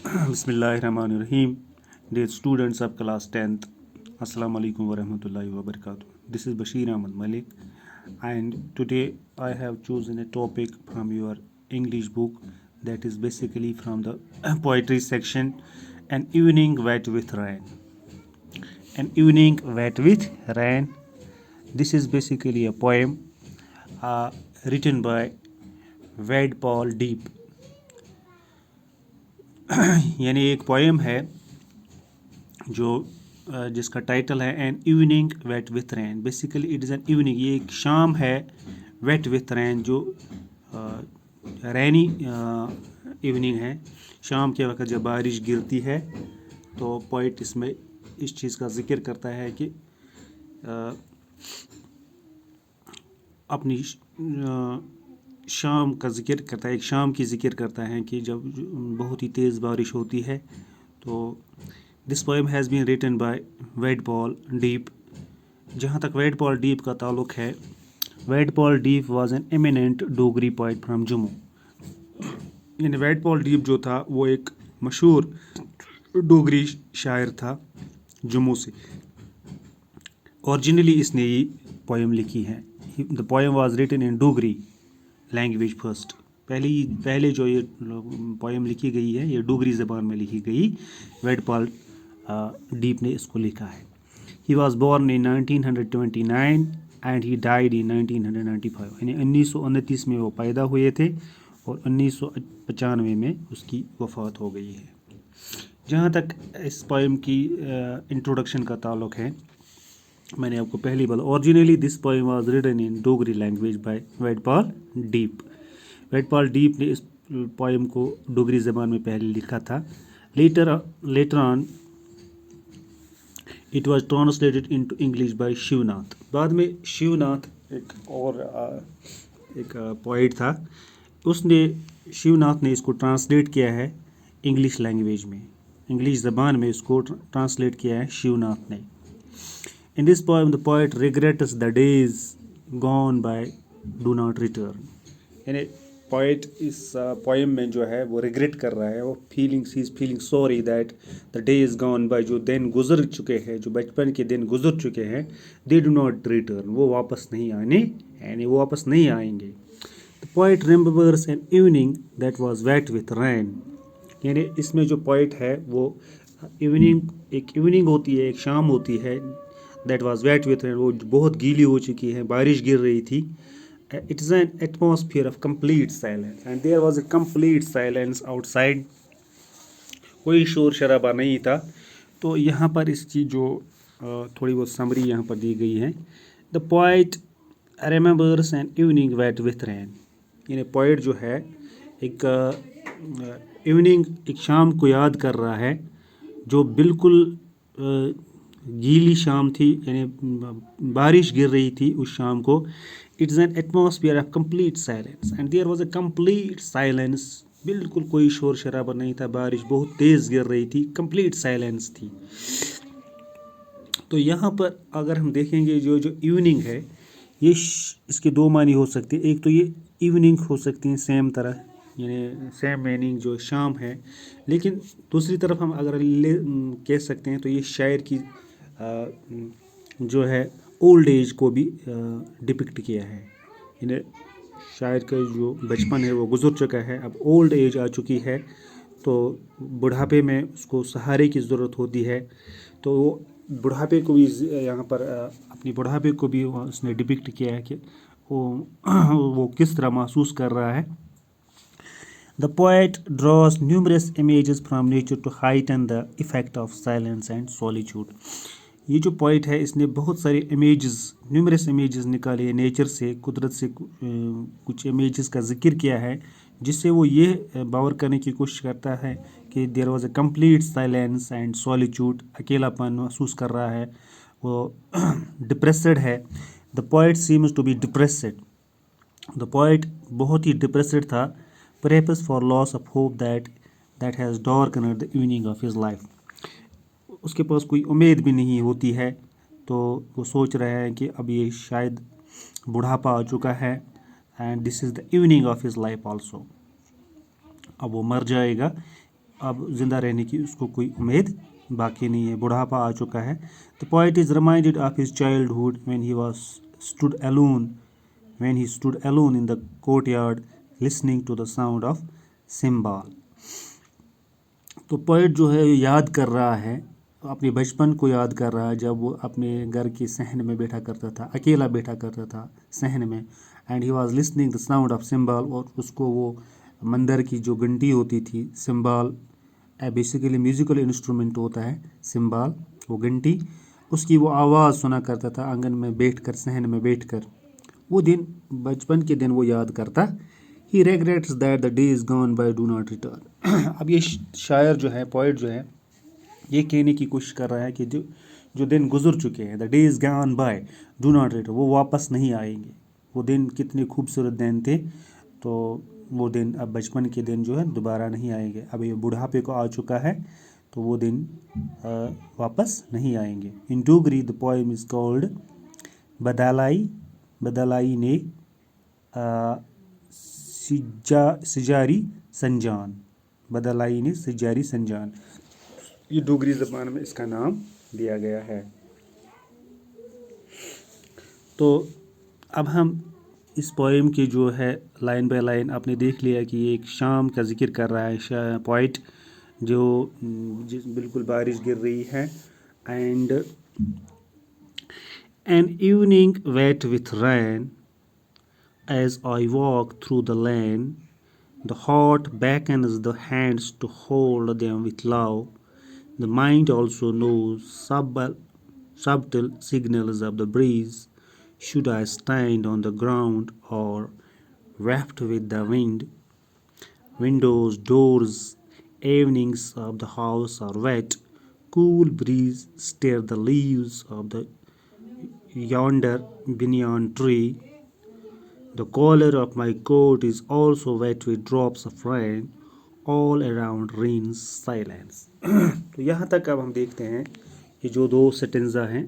Bismillahirrahmanirrahim. Dear students of class 10th, Assalamu alaikum wa rahmatullahi wa barakatuh. This is Bashir Ahmad Malik, and today I have chosen a topic from your English book, that is basically from the poetry section, An Evening Wet with Rain. An Evening Wet with Rain. This is basically a poem written by Wade Paul Deep. यानी एक poem है जो जिसका title है an evening wet with rain. Basically it is an evening, ये एक शाम है वेट विथ रैन, जो रैनी इवनिंग है. शाम के वक्त जब बारिश गिरती है तो पोइट इसमें इस चीज़ का जिक्र करता है कि अपनी शाम का जिक्र करता है, एक शाम की जिक्र करता है कि जब बहुत ही तेज़ बारिश होती है. तो this poem has been written by Ved Paul Deep. जहाँ तक वेड पॉल डीप का ताल्लुक़ है, Ved Paul Deep was an eminent Dogri poet from Jammu. यानी वेड पॉल डीप जो था वो एक मशहूर डोगरी शायर था जम्मू से. ओरिजिनली इसने ये पोएम लिखी है. The poem was written in Dogri language first. पहले जो ये पोएम लिखी गई है ये डोगरी ज़बान में लिखी गई. वेड पॉल डीप ने इसको लिखा है. He was born in 1929 and he died in 1995. यानी 1929 में वो पैदा हुए थे और 1995 में उसकी वफ़ात हो गई है. जहाँ तक इस पोएम की इंट्रोडक्शन का ताल्लुक़ है, मैंने आपको पहले बोला originally this poem was written in Dogri language by Ved Paul Deep. Ved Paul Deep ने इस पोएम को डोगरी ज़बान में पहले लिखा था. Later on it was translated into English by Shivnath. बाद में शिवनाथ एक पोइट था, शिवनाथ ने इसको ट्रांसलेट किया है इंग्लिश लैंग्वेज में. इंग्लिश ज़बान में इसको ट्रांसलेट किया है शिवनाथ ने. In this poem, the poet regrets the days gone by do not return. यानी पोइट इस पोएम में जो है वो रिग्रेट कर रहा है, वो he is feeling sorry that the days gone bye, जो दिन गुजर चुके हैं, जो बचपन के दिन गुजर चुके हैं, दे डू नॉट रिटर्न, वो वापस नहीं आने, यानी वो वापस नहीं आएंगे. The poet remembers an evening that was wet with rain. यानी इसमें जो पोइट है वो एक इवनिंग होती है, एक शाम होती है, that was wet with rain, वो बहुत गीली हो चुकी है, बारिश गिर रही थी. It is an atmosphere of complete silence and there was a complete silence outside. कोई शोर शराबा नहीं था. तो यहाँ पर इसकी जो थोड़ी बहुत समरी यहाँ पर दी गई है. The poet remembers an evening wet with rain. यानी पोइट जो है एक इवनिंग, एक शाम को याद कर रहा है जो बिल्कुल गीली शाम थी, यानी बारिश गिर रही थी उस शाम को. It's an atmosphere of complete silence and there was a complete silence. बिल्कुल कोई शोर शराबा नहीं था, बारिश बहुत तेज़ गिर रही थी, कंप्लीट साइलेंस थी. तो यहाँ पर अगर हम देखेंगे जो इवनिंग है, ये इसके दो मानी हो सकते हैं. एक तो ये इवनिंग हो सकती है सेम तरह, यानी सेम मीनिंग जो शाम है. लेकिन दूसरी तरफ हम अगर कह सकते हैं तो ये शायर की जो है ओल्ड एज को भी डिपिक्ट किया है. यानी शायर का जो बचपन है वो गुजर चुका है, अब ओल्ड एज आ चुकी है, तो बुढ़ापे में उसको सहारे की ज़रूरत होती है. तो वो बुढ़ापे को भी यहाँ पर अपनी बुढ़ापे को भी उसने डिपिक्ट किया है कि वो किस तरह महसूस कर रहा है. The poet draws numerous images from nature to heighten the effect of silence and solitude. ये जो पोइट है इसने बहुत सारे न्यूमरस इमेजेस निकाले हैं नेचर से, कुदरत से कुछ इमेजेस का जिक्र किया है, जिससे वो ये बावर करने की कोशिश करता है कि there was a complete silence and solitude. अकेलापन महसूस कर रहा है, वो डिप्रेस्ड है. The poet seems to be depressed. The poet बहुत ही डिप्रेस्ड था, perhaps for loss of hope that has darkened the evening of his life. उसके पास कोई उम्मीद भी नहीं होती है, तो वो सोच रहे हैं कि अब ये शायद बुढ़ापा आ चुका है, and this is the evening of his life also. अब वो मर जाएगा. अब ज़िंदा रहने की उसको कोई उम्मीद बाकी नहीं है, बुढ़ापा आ चुका है. The poet is reminded of his childhood when he was stood alone in the courtyard listening to the sound of cymbal. तो पोइट जो है याद कर रहा है, अपने बचपन को याद कर रहा है, जब वो अपने घर के सहन में बैठा करता था, अकेला बैठा करता था सहन में. And he was listening the sound of symbol, और उसको वो मंदिर की जो घंटी होती थी, सिम्बल बेसिकली म्यूज़िकल इंस्ट्रूमेंट होता है सिम्बल, वो घंटी, उसकी वो आवाज़ सुना करता था आंगन में बैठकर, सहन में बैठकर. वो दिन, बचपन के दिन वो याद करता. He regrets that the days gone by do not return. अब ये शायर जो है, पोइट जो है, ये कहने की कोशिश कर रहा है कि जो दिन गुजर चुके हैं, the days gone by do not return, वो वापस नहीं आएंगे. वो दिन कितने खूबसूरत दिन थे, तो वो दिन, अब बचपन के दिन जो है दोबारा नहीं आएंगे. अब ये बुढ़ापे को आ चुका है, तो वो दिन वापस नहीं आएंगे. In Dogri the poem is called बदलाई ने सिजारी संजान. बदलाई ने सिजारी संजान, ये डोगरी ज़बान में इसका नाम दिया गया है. तो अब हम इस पोएम के जो है लाइन बाय लाइन आपने देख लिया कि ये एक शाम का जिक्र कर रहा है पोइट, जो बिल्कुल बारिश गिर रही है. And an evening wet with rain as I walk through the lane, the heart beckons the hands to hold them with love. The mind also knows subtle signals of the breeze. Should I stand on the ground or waft with the wind? Windows, doors, evenings of the house are wet. Cool breeze stir the leaves of the yonder banyan tree. The collar of my coat is also wet with drops of rain. All around reigns silence. तो यहाँ तक अब हम देखते हैं ये जो दो सेटेंजा हैं.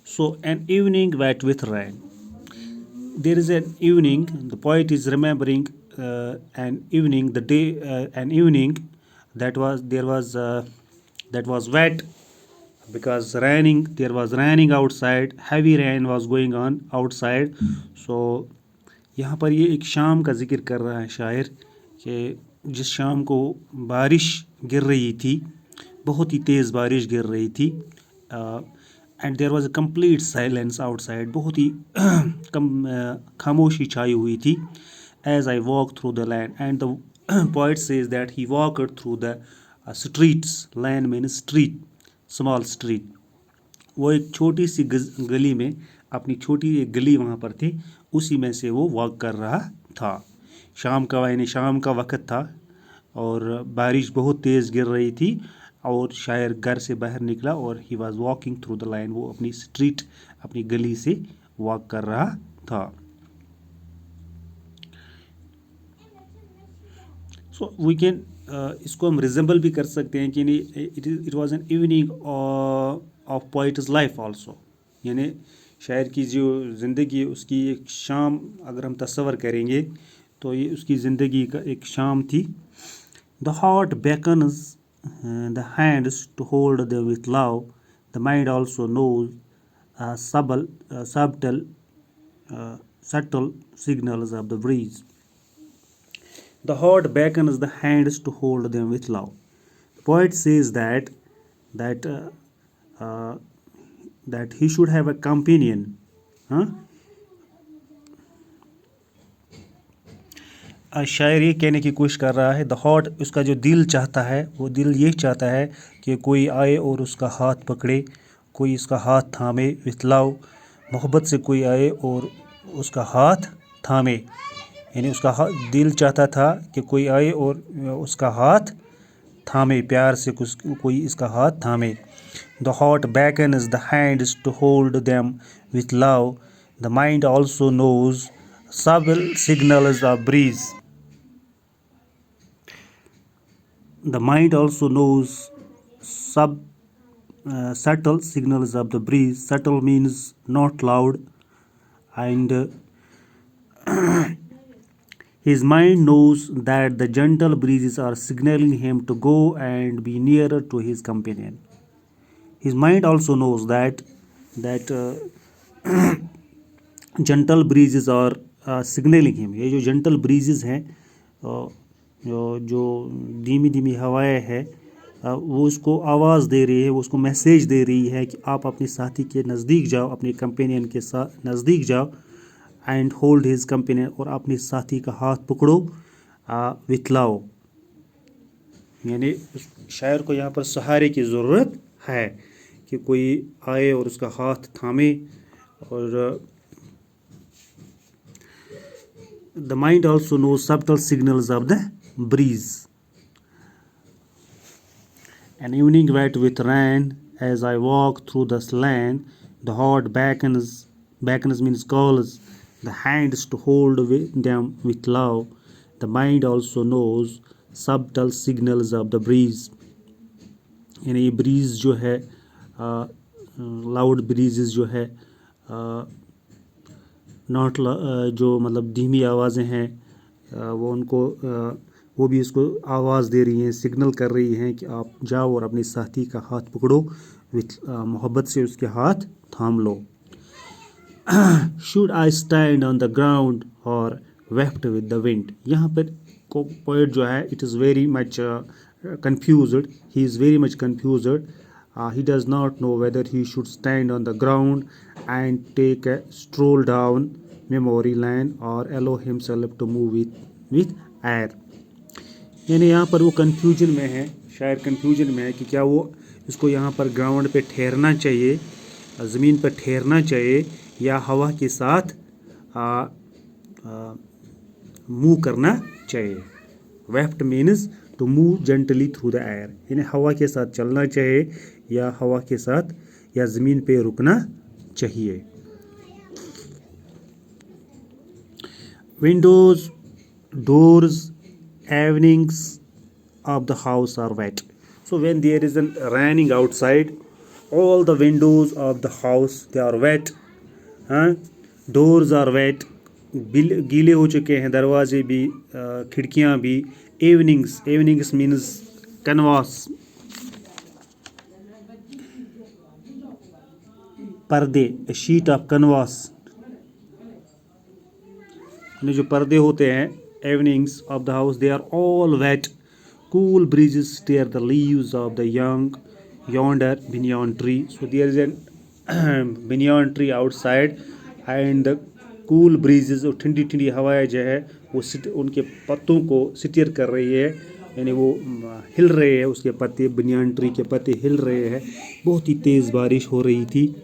So an evening wet with rain. There is an evening. The poet is remembering an evening, the day, an evening that was wet because there was raining outside. Heavy rain was going on outside. So यहाँ पर ये एक शाम का जिक्र कर रहा है शायर, कि जिस शाम को बारिश गिर रही थी, बहुत ही तेज़ बारिश गिर रही थी. And there was a complete silence outside, बहुत ही खामोशी छाई हुई थी. As I walk through the land, and the poet says that he walked through the streets. Land means street, small street. वो एक छोटी सी गली में, अपनी छोटी एक गली वहाँ पर थी, उसी में से वो वॉक कर रहा था. शाम का वक्त था और बारिश बहुत तेज़ गिर रही थी, और शायर घर से बाहर निकला और he was walking through the line, वो अपनी स्ट्रीट, अपनी गली से वॉक कर रहा था. सो वी कैन, इसको हम रिजेंबल भी कर सकते हैं कि नहीं, it was an evening of poets life also. यानी शायर की जो ज़िंदगी है उसकी एक शाम अगर हम तस्वर करेंगे तो ये उसकी ज़िंदगी का एक शाम थी. The heart beckons the hands to hold them with love. The mind also knows subtle signals of the breeze. The heart beckons the hands to hold them with love. The poet says that he should have a companion. शायर ये कहने की कोशिश कर रहा है, the heart, उसका जो दिल चाहता है, वो दिल ये चाहता है कि कोई आए और उसका हाथ पकड़े, कोई इसका हाथ थामे. विथ लव, मोहब्बत से कोई आए और उसका हाथ थामे. यानी उसका दिल चाहता था कि कोई आए और उसका हाथ थामे, प्यार से कोई इसका हाथ थामे. The heart beckons the hands to hold them with love. The mind also knows subtle signals of breeze. The mind also knows subtle signals of the breeze. Subtle means not loud, and His mind knows that the gentle breezes are signaling him to go and be nearer to his companion. His mind also knows that gentle breezes are signaling him. ये जो gentle breezes हैं, जो धीमी धीमी हवाएं हैं, वो उसको आवाज़ दे रही है, वो उसको मैसेज दे रही है कि आप अपने साथी के नज़दीक जाओ, अपने कंपेनियन के साथ नज़दीक जाओ, एंड होल्ड हिज कंपेनियन, और अपने साथी का हाथ पकड़ो, विथलाओ। यानी शायर को यहाँ पर सहारे की ज़रूरत है कि कोई आए और उसका हाथ थामे। और the mind also knows subtle signals of the breeze. An evening wet with rain, as I walk through the lane, the heart beckons means calls, the hands to hold them with love. The mind also knows subtle signals of the breeze. यानी ये bridge जो है, loud breezes जो है, not जो मतलब धीमी आवाज़ें हैं, वो भी उसको आवाज़ दे रही हैं, सिग्नल कर रही हैं कि आप जाओ और अपने साथी का हाथ पकड़ो, मोहब्बत से उसके हाथ थाम लो। Should I stand on the ground और वेफ्ट विद द विंड। यहाँ पर पोएट जो है, it is very much confused. He is very much confused. He does not know whether he should stand on the ground and take a stroll down memory lane or allow himself to move with air. यानी यहाँ पर वो confusion में है, शायद confusion में है कि क्या वो इसको यहाँ पर ग्राउंड पे ठहरना चाहिए, ज़मीन पर ठहरना चाहिए, या हवा के साथ मूव करना चाहिए। Waft means to move gently through the air, यानी हवा के साथ चलना चाहिए या हवा के साथ या ज़मीन पे रुकना चाहिए। Windows, doors, evenings of the house are wet. So when there is an raining outside, all the windows of the house they are wet. Doors are wet. गीले हो चुके हैं दरवाजे भी, खिड़कियां भी। Evenings means canvas, पर्दे, a sheet of canvas। जो पर्दे होते हैं, evenings of the house they are all wet. Cool breezes stir the leaves of the young yonder banyan tree. So there is a banyan tree outside and the cool breezes, और ठंडी ठंडी हवाएं जो है वो उनके पत्तों को स्टिर कर रही है, यानी वो हिल रहे हैं, उसके पत्ते, बनियान ट्री के पत्ते हिल रहे हैं। बहुत ही तेज़ बारिश हो रही थी।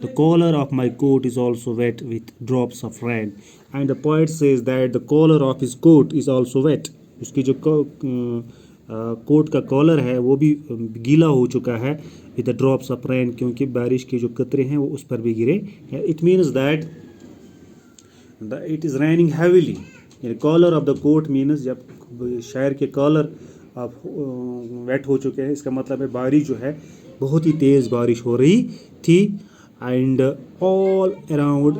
The collar of my coat is also wet with drops of rain. And the poet says that the collar of his coat is also wet. उसकी जो कोट का कॉलर है वो भी गीला हो चुका है with the drops of rain, क्योंकि बारिश के जो कतरे हैं वो उस पर भी गिरे। It means that it is raining heavily. Collar of the coat means जब शायर के कॉलर वेट हो चुके हैं, इसका मतलब है बारिश जो है बहुत ही तेज़ बारिश हो रही थी। And all around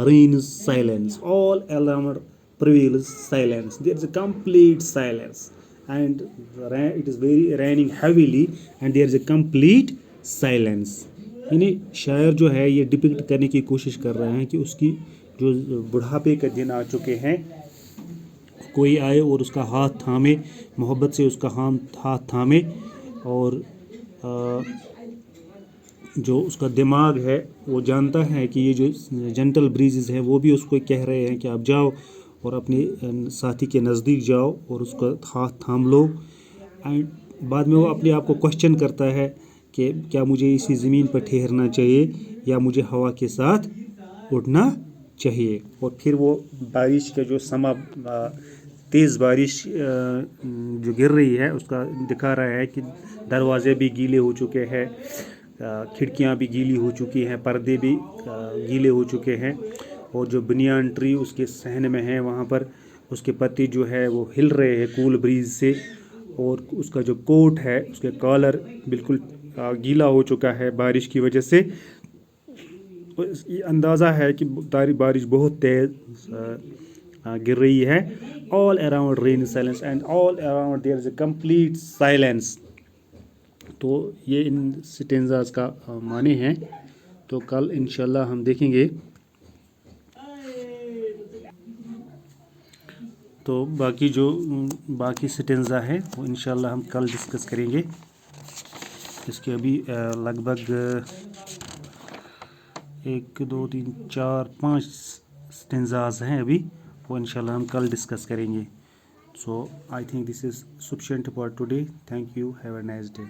reigns silence. All around prevails silence. There is a complete silence, and it is very raining heavily, and there is a complete silence. यानी शायर जो है ये डिपिक्ट करने की कोशिश कर रहे हैं कि उसकी जो बुढ़ापे के दिन आ चुके हैं, कोई आए और उसका हाथ थामे, मोहब्बत से उसका हाथ थामे, और जो उसका दिमाग है वो जानता है कि ये जो जेंटल ब्रीजेस हैं वो भी उसको कह रहे हैं कि आप जाओ और अपने साथी के नज़दीक जाओ और उसका हाथ थाम लो। एंड बाद में वो अपने आप को क्वेश्चन करता है कि क्या मुझे इसी ज़मीन पर ठहरना चाहिए या मुझे हवा के साथ उड़ना चाहिए। और फिर वो बारिश का जो समा, तेज़ बारिश जो गिर रही है उसका दिखा रहा है कि दरवाजे भी गीले हो चुके हैं, खिड़कियां भी गीली हो चुकी हैं, पर्दे भी गीले हो चुके हैं, और जो बनियान ट्री उसके सहन में है वहाँ पर उसके पत्ते जो है वो हिल रहे हैं कूल ब्रीज से, और उसका जो कोट है उसके कॉलर बिल्कुल गीला हो चुका है बारिश की वजह से। ये अंदाज़ा है कि बारिश बहुत तेज़ गिर रही है. All around rain silence and all around there is a complete silence. तो ये इन स्टेंजाज का माने हैं. तो कल इंशाल्लाह हम देखेंगे. तो बाकी जो बाकी स्टेंजा है वो इंशाल्लाह हम कल डिस्कस करेंगे. इसके अभी लगभग 1 2 3 4 5 स्टेंजाज हैं अभी. वो इंशाल्लाह हम कल डिस्कस करेंगे. So I think this is sufficient for today. Thank you. Have a nice day.